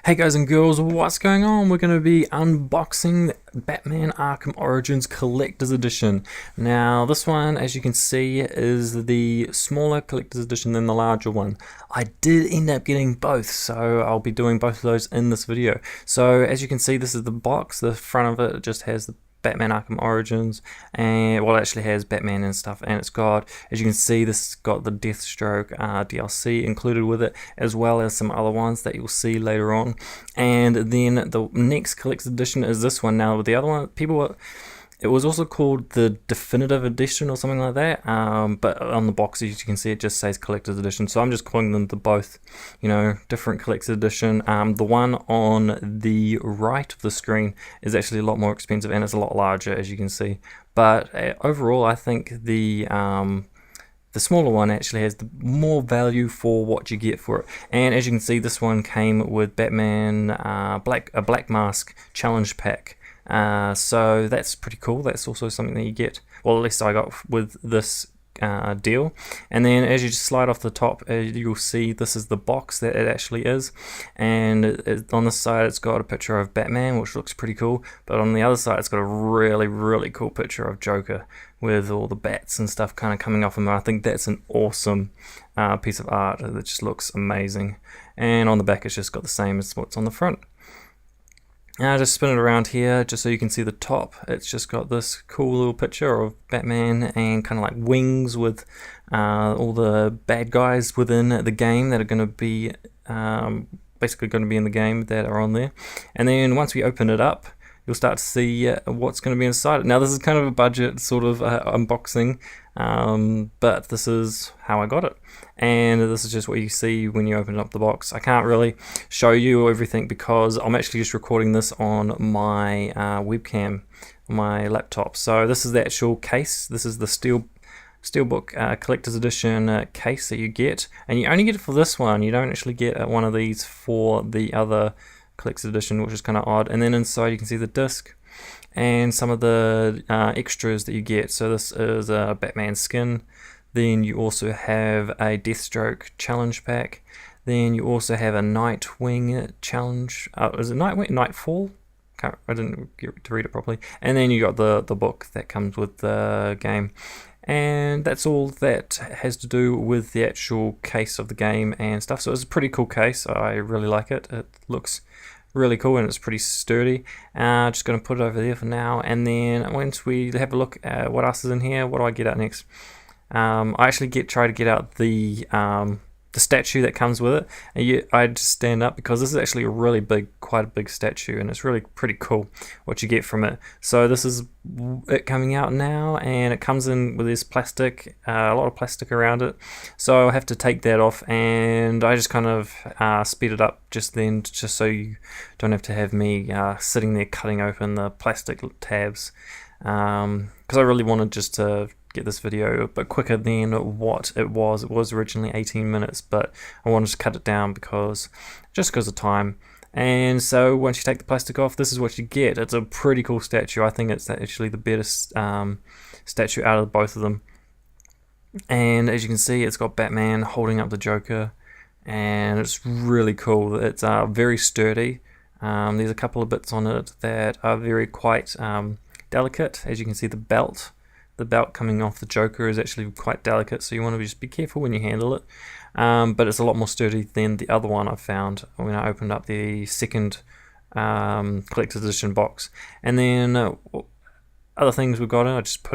Hey guys and girls, what's going on? We're going to be unboxing Batman Arkham Origins Collector's Edition. Now this one, as you can see, is the smaller Collector's Edition than the larger one. I did end up getting both, so I'll be doing both of those in this video. So as you can see, this is the box. The front of it just has the Batman Arkham Origins, and well, it actually has Batman and stuff, and it's got, as you can see, this has got the Deathstroke DLC included with it, as well as some other ones that you'll see later on. And then the next collector's edition is this one. Now with the other one, it was also called the Definitive Edition or something like that, but on the box, as you can see, it just says Collector's Edition, so I'm just calling them the both, different Collector's Edition. The one on the right of the screen is actually a lot more expensive, and it's a lot larger, as you can see, but overall, I think the smaller one actually has more value for what you get for it. And as you can see, this one came with Batman a Black Mask Challenge Pack. So that's pretty cool. That's also something that you get, well, at least I got with this deal. And then as you just slide off the top, you'll see this is the box that it actually is, and on this side it's got a picture of Batman, which looks pretty cool, but on the other side it's got a really cool picture of Joker with all the bats and stuff kind of coming off him. I think that's an awesome piece of art that just looks amazing. And on the back it's just got the same as what's on the front. Now just spin it around here just so you can see the top. It's just got this cool little picture of Batman and kind of like wings with all the bad guys within the game that are going to be basically going to be in the game that are on there. And then once we open it up, you'll start to see what's going to be inside it. Now this is kind of a budget sort of unboxing, but this is how I got it. And this is just what you see when you open up the box. I can't really show you everything because I'm actually just recording this on my webcam, on my laptop. So this is the actual case. This is the Steelbook Collector's Edition case that you get. And you only get it for this one. You don't actually get one of these for the other Collector's Edition, which is kind of odd. And then inside you can see the disc and some of the extras that you get. So this is a Batman skin. Then you also have a Deathstroke challenge pack. Then you also have a Nightwing challenge. Is it Nightwing? Nightfall? I didn't get to read it properly. And then you got the book that comes with the game. And that's all that has to do with the actual case of the game and stuff. So it's a pretty cool case. I really like it. It looks really cool and it's pretty sturdy. Just going to put it over there for now. And then once we have a look at what else is in here, what do I get out next? I actually try to get out the statue that comes with it, and I just stand up because this is actually a really big, quite a big statue, and it's really pretty cool what you get from it. So this is it coming out now, and it comes in with this plastic, a lot of plastic around it, so I have to take that off, and I just kind of speed it up just then, just so you don't have to have me sitting there cutting open the plastic tabs, because I really wanted just to get this video a bit quicker than what it was. It was originally 18 minutes, but I wanted to cut it down because of time. And so once you take the plastic off, this is what you get. It's a pretty cool statue. I think it's actually the better statue out of both of them. And as you can see, it's got Batman holding up the Joker, and it's really cool. It's very sturdy. There's a couple of bits on it that are quite delicate. As you can see, the belt coming off the Joker is actually quite delicate, so you want to just be careful when you handle it. But it's a lot more sturdy than the other one I found when I opened up the second Collector's Edition box. And then other things we've got in, I just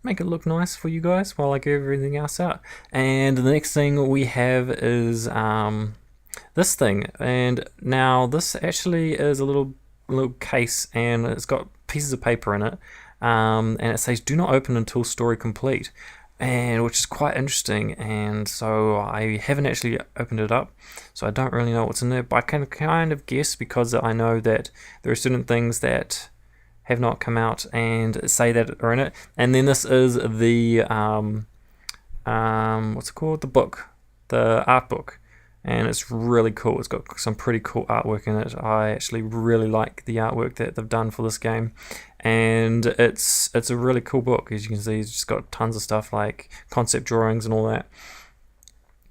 make it look nice for you guys while I get everything else out. And the next thing we have is this thing. And now this actually is a little case, and it's got pieces of paper in it. And it says do not open until story complete, and which is quite interesting. And so I haven't actually opened it up, so I don't really know what's in there, but I can kind of guess because I know that there are certain things that have not come out and say that are in it. And then this is the what's it called, the book, the art book, and it's really cool. It's got some pretty cool artwork in it. I actually really like the artwork that they've done for this game, and it's a really cool book. As you can see, it's just got tons of stuff like concept drawings and all that.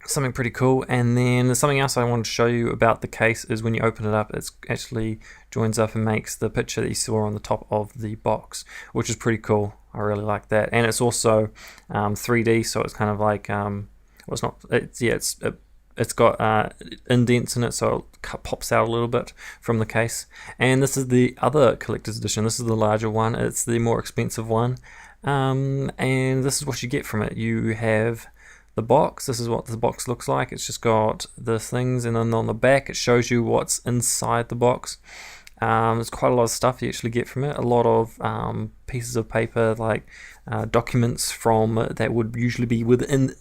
something pretty cool. And then something else I wanted to show you about the case is when you open it up, it actually joins up and makes the picture that you saw on the top of the box, which is pretty cool. I really like that. And it's also 3D, so it's kind of like well, it's not. It's got indents in it, so it pops out a little bit from the case. And this is the other collector's edition. This is the larger one. It's the more expensive one. And this is what you get from it. You have the box. This is what the box looks like. It's just got the things, and then on the back it shows you what's inside the box. There's quite a lot of stuff you actually get from it. A lot of pieces of paper, like documents from that would usually be within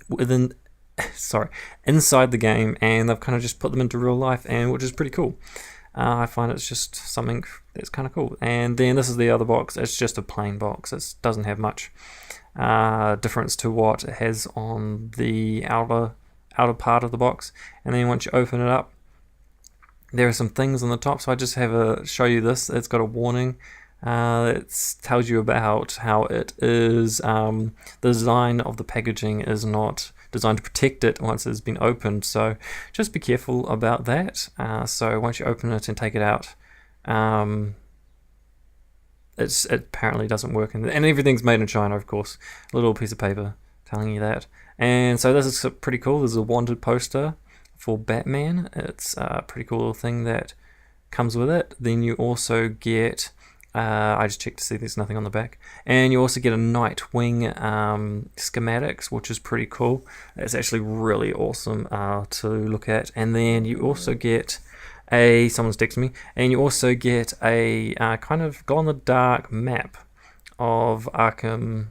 inside the game, and they've kind of just put them into real life, and which is pretty cool. I find it's just something that's kind of cool. And then this is the other box. It's just a plain box. It doesn't have much difference to what it has on the outer part of the box. And then once you open it up, there are some things on the top. So I just have a show you this. It's got a warning. It tells you about how it is. The design of the packaging is not designed to protect it once it's been opened. So just be careful about that. So once you open it and take it out, it apparently doesn't work, and everything's made in China, of course. A little piece of paper telling you that. And so this is pretty cool. There's a wanted poster for Batman. It's a pretty cool little thing that comes with it. Then you also get I just checked to see there's nothing on the back, and you also get a Nightwing schematics, which is pretty cool. It's actually really awesome to look at. And then you also get someone's texting me, and you also get a kind of glow-in-the-dark map of Arkham.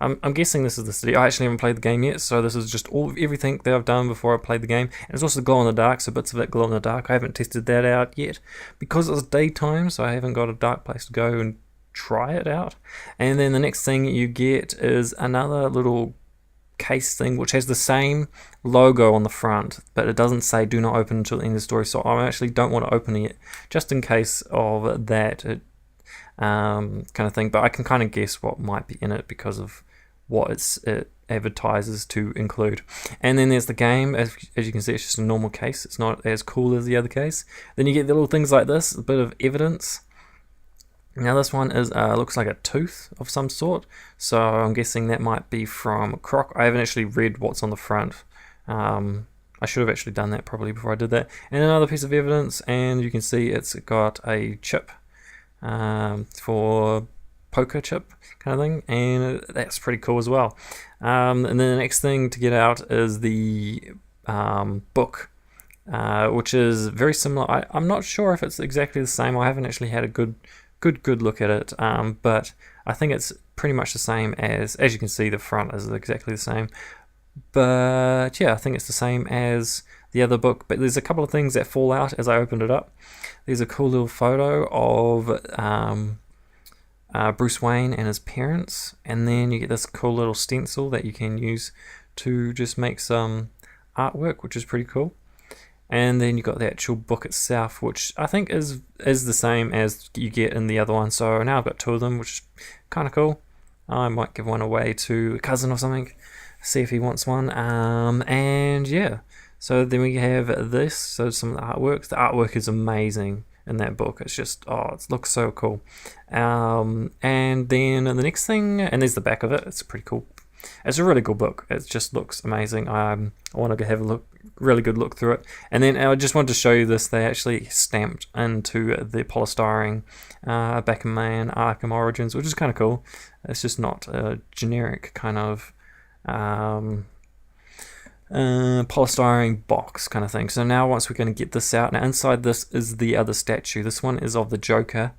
I'm guessing this is the city. I actually haven't played the game yet, so this is just everything that I've done before I played the game. And it's also glow-in-the-dark, so bits of it glow-in-the-dark. I haven't tested that out yet because it's daytime, so I haven't got a dark place to go and try it out. And then the next thing you get is another little case thing, which has the same logo on the front, but it doesn't say do not open until the end of the story. So I actually don't want to open it just in case of that kind of thing. But I can kind of guess what might be in it because of what it advertises to include. And then there's the game. As you can see, it's just a normal case. It's not as cool as the other case. Then you get the little things like this, a bit of evidence. Now this one is looks like a tooth of some sort, so I'm guessing that might be from Croc. I haven't actually read what's on the front. I should have actually done that probably before I did that. And another piece of evidence, and you can see it's got a chip for poker chip kind of thing, and that's pretty cool as well. And then the next thing to get out is the book, which is very similar. I'm not sure if it's exactly the same. I haven't actually had a good look at it, but I think it's pretty much the same as you can see. The front is exactly the same, but yeah, I think it's the same as the other book, but there's a couple of things that fall out as I opened it up. There's a cool little photo of Bruce Wayne and his parents, and then you get this cool little stencil that you can use to just make some artwork, which is pretty cool. And then you got the actual book itself, which I think is the same as you get in the other one. So now I've got two of them, which is kind of cool. I might give one away to a cousin or something, see if he wants one. And yeah, so then we have this. So some of the artwork. The artwork is amazing in that book. It's just, it looks so cool. And then the next thing, and there's the back of it. It's pretty cool. It's a really cool book. It just looks amazing. I want to have a really good look through it. And then I just wanted to show you this. They actually stamped into the polystyrene Batman Arkham Origins, which is kind of cool. It's just not a generic kind of polystyrene box kind of thing. So now once we're going to get this out, now inside this is the other statue. This one is of the Joker,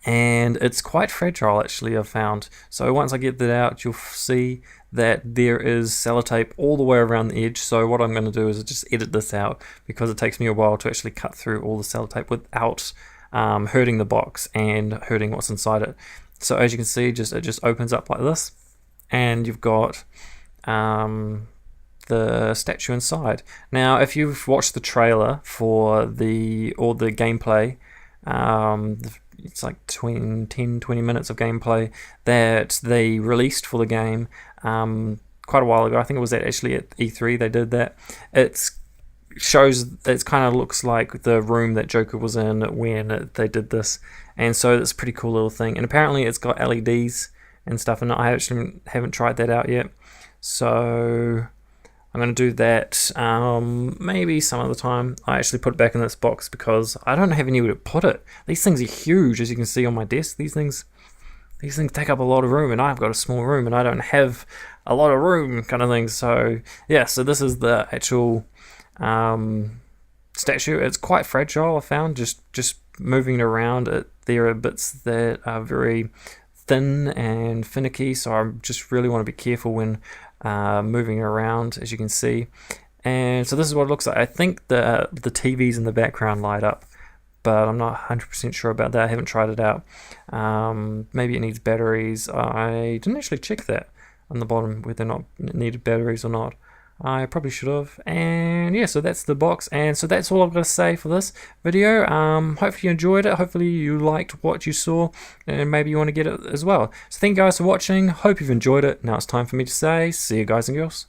and it's quite fragile actually, I've found. So once I get that out, you'll see that there is sellotape all the way around the edge. So what I'm going to do is just edit this out, because it takes me a while to actually cut through all the sellotape without hurting the box and hurting what's inside it. So as you can see, it just opens up like this, and you've got the statue inside. Now if you've watched the trailer for the gameplay, it's like 10-20 minutes of gameplay that they released for the game quite a while ago. I think it was actually at E3 they did that. It kind of looks like the room that Joker was in when they did this, and so it's a pretty cool little thing. And apparently it's got LEDs and stuff, and I actually haven't tried that out yet, so I'm going to do that maybe some other time. I actually put it back in this box because I don't have anywhere to put it. These things are huge, as you can see on my desk. These things take up a lot of room, and I've got a small room, and I don't have a lot of room, kind of thing. So yeah, so this is the actual statue. It's quite fragile, I found, just moving it around. There are bits that are very thin and finicky, so I just really want to be careful when moving around, as you can see. And so this is what it looks like. I think the TVs in the background light up, but I'm not 100% sure about that. I haven't tried it out. Maybe it needs batteries. I didn't actually check that on the bottom, whether or not it needed batteries or not. I probably should have. And yeah, so that's the box, and so that's all I've got to say for this video. Hopefully you enjoyed it, hopefully you liked what you saw, and maybe you want to get it as well. So thank you guys for watching, hope you've enjoyed it. Now it's time for me to say, see you guys and girls.